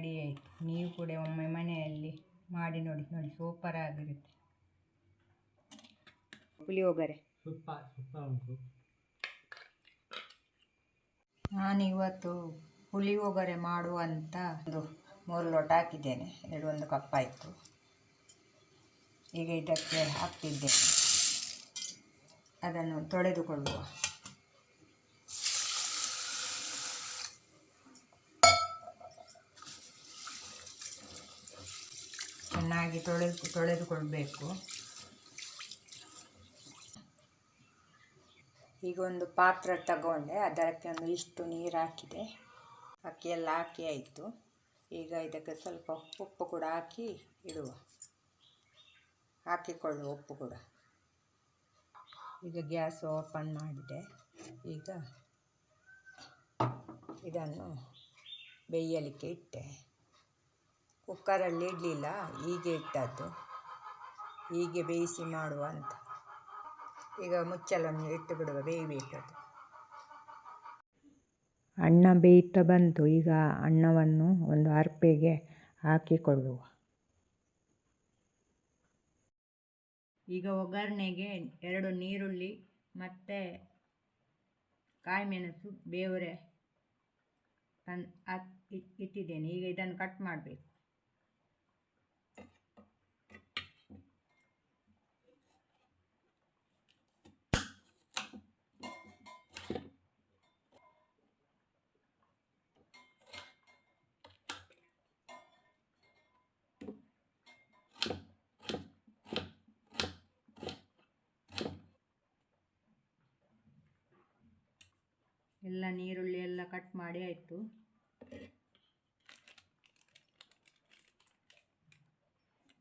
Ready ಆಯಿತು. ನೀವು ಕೂಡ ಒಮ್ಮೆ ಮನೆಯಲ್ಲಿ ಮಾಡಿ ನೋಡಿ ಸೂಪರ್ ಆಗಿರುತ್ತೆ. ಪುಳಿಯೋಗರೆ ಸೂಪರ್ ಉಂಟು. ನಾನಿವತ್ತು ಪುಳಿಯೋಗರೆ ಮಾಡುವಂಥ ಒಂದು 3 ಲೋಟ ಹಾಕಿದ್ದೇನೆ. 1 ಕಪ್ ಆಯಿತು. ಈಗ ಇದಕ್ಕೆ ಹಾಕ್ತಿದ್ದೇನೆ. ಅದನ್ನು ತೊಳೆದುಕೊಳ್ಳುವ. ಚೆನ್ನಾಗಿ ತೊಳೆದುಕೊಳ್ಬೇಕು. ಈಗ ಒಂದು ಪಾತ್ರೆ ತಗೊಂಡೆ, ಅದಕ್ಕೆ ಇಷ್ಟು ನೀರು ಹಾಕಿದೆ. ಅಕ್ಕಿ ಎಲ್ಲ ಹಾಕಿ ಆಯಿತು. ಈಗ ಇದಕ್ಕೆ ಸ್ವಲ್ಪ ಉಪ್ಪು ಕೂಡ ಹಾಕಿ ಇಡುವ. ಹಾಕಿಕೊಳ್ಳುವ ಉಪ್ಪು ಕೂಡ. ಈಗ ಗ್ಯಾಸ್ ಓಪನ್ ಮಾಡಿದೆ. ಈಗ ಇದನ್ನು ಬೇಯಲಿಕ್ಕೆ ಇಟ್ಟೆ. ಕುಕ್ಕರಲ್ಲಿ ಇಡಲಿಲ್ಲ, ಹೀಗೆ ಇಟ್ಟದ್ದು. ಹೀಗೆ ಬೇಯಿಸಿ ಮಾಡುವ ಅಂತ. ಈಗ ಮುಚ್ಚಲನ್ನು ಇಟ್ಟು ಬಿಡುವ, ಬೇಯಬೇಕದು. ಅನ್ನ ಬೇಯ್ತಾ ಬಂತು. ಈಗ ಅನ್ನವನ್ನು ಒಂದು ಅರ್ಪೆಗೆ ಹಾಕಿಕೊಳ್ಳುವ. ಈಗ ಒಗ್ಗರಣೆಗೆ 2 ನೀರುಳ್ಳಿ ಮತ್ತು ಕಾಯಿಮೆಣಸು ಬೇವರೆ ಇಟ್ಟಿದ್ದೇನೆ. ಈಗ ಇದನ್ನು ಕಟ್ ಮಾಡಬೇಕು. ಎಲ್ಲ ನೀರುಳ್ಳಿ ಎಲ್ಲ ಕಟ್ ಮಾಡಿ ಆಯಿತು.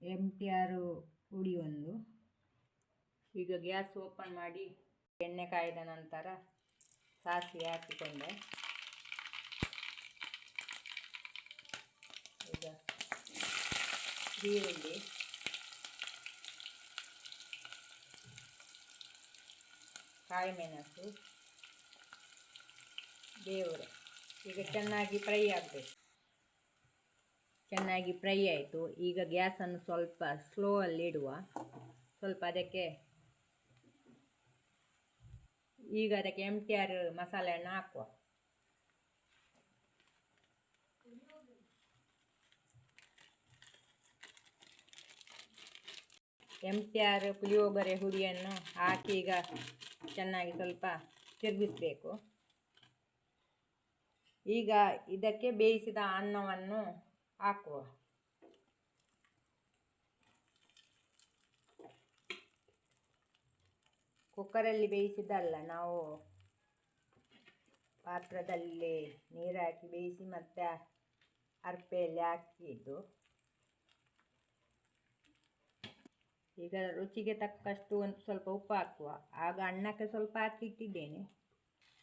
MTR ಪುಡಿ 1. ಈಗ ಗ್ಯಾಸ್ ಓಪನ್ ಮಾಡಿ ಎಣ್ಣೆ ಕಾಯ್ದ ನಂತರ ಸಾಸಿವೆ ಹಾಕಿಕೊಂಡೆ. ಈಗ ಈರುಳ್ಳಿ, ಕಾಯಿಮೆಣಸು, ಬೇವರೆ ಈಗ ಚೆನ್ನಾಗಿ ಫ್ರೈ ಆಗಬೇಕು. ಚೆನ್ನಾಗಿ ಫ್ರೈ ಆಯಿತು. ಈಗ ಗ್ಯಾಸನ್ನು ಸ್ವಲ್ಪ ಸ್ಲೋ ಅಲ್ಲಿ ಇಡುವ. ಸ್ವಲ್ಪ ಅದಕ್ಕೆ MTR ಮಸಾಲೆಯನ್ನು ಹಾಕುವ. MTR ಪುಳಿಯೋಗರೆ ಹುಡಿಯನ್ನು ಹಾಕಿ ಈಗ ಚೆನ್ನಾಗಿ ಸ್ವಲ್ಪ ತಿರುಗಿಸಬೇಕು. ಈಗ ಇದಕ್ಕೆ ಬೇಯಿಸಿದ ಅನ್ನವನ್ನು ಹಾಕುವ. ಕುಕ್ಕರಲ್ಲಿ ಬೇಯಿಸಿದ್ದಲ್ಲ, ನಾವು ಪಾತ್ರದಲ್ಲಿ ನೀರು ಹಾಕಿ ಬೇಯಿಸಿ ಮತ್ತೆ ಅರ್ಪೆಯಲ್ಲಿ ಹಾಕಿದ್ದು. ಈಗ ರುಚಿಗೆ ತಕ್ಕಷ್ಟು ಸ್ವಲ್ಪ ಉಪ್ಪು ಹಾಕುವ. ಆಗ ಅನ್ನಕ್ಕೆ ಸ್ವಲ್ಪ ಹಾಕಿಟ್ಟಿದ್ದೇನೆ.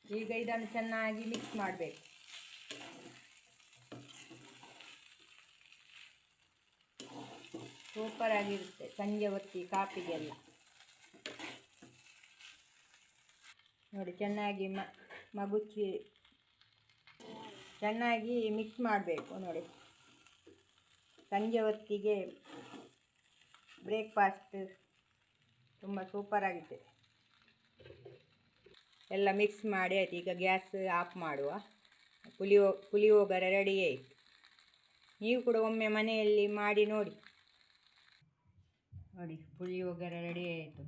ಈಗ ಇದನ್ನು ಚೆನ್ನಾಗಿ ಮಿಕ್ಸ್ ಮಾಡಬೇಕು. ಸೂಪರ್ ಆಗಿರುತ್ತೆ ಸಂಜೆ ಹೊತ್ತಿ ಕಾಪಿಗೆಲ್ಲ. ನೋಡಿ ಚೆನ್ನಾಗಿ ಮಗುಚಿ ಚೆನ್ನಾಗಿ ಮಿಕ್ಸ್ ಮಾಡಬೇಕು. ನೋಡಿ ಸಂಜೆ ಹೊತ್ತಿಗೆ ಬ್ರೇಕ್ಫಾಸ್ಟ್ ತುಂಬ ಸೂಪರ್ ಆಗಿದೆ. ಎಲ್ಲ ಮಿಕ್ಸ್ ಮಾಡಿ ಆಯಿತು. ಈಗ ಗ್ಯಾಸ್ ಆಫ್ ಮಾಡುವ. ಪುಳಿಯೋಗರೆ ರೆಡಿ ಆಯಿತು. ನೀವು ಕೂಡ ಒಮ್ಮೆ ಮನೆಯಲ್ಲಿ ಮಾಡಿ ನೋಡಿ. ನೋಡಿ ಪುಳಿಯೋಗರೆ ರೆಡಿ ಆಯಿತು.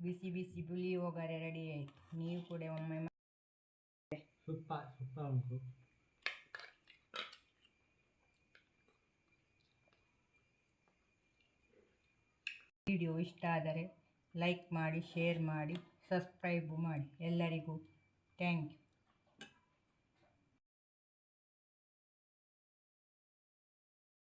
ಬಿಸಿ ಬಿಸಿ ಪುಳಿಯೋಗರೆ ರೆಡಿ ಆಯಿತು. ನೀವು ಕೂಡ ಒಮ್ಮೆ ಸೂಪರ್ ಉಂಟು. ವಿಡಿಯೋ ಇಷ್ಟ ಆದರೆ ಲೈಕ್ ಮಾಡಿ, ಶೇರ್ ಮಾಡಿ, ಸಬ್ಸ್ಕ್ರೈಬ್ ಮಾಡಿ. ಎಲ್ಲರಿಗೂ ಥ್ಯಾಂಕ್ ಯು.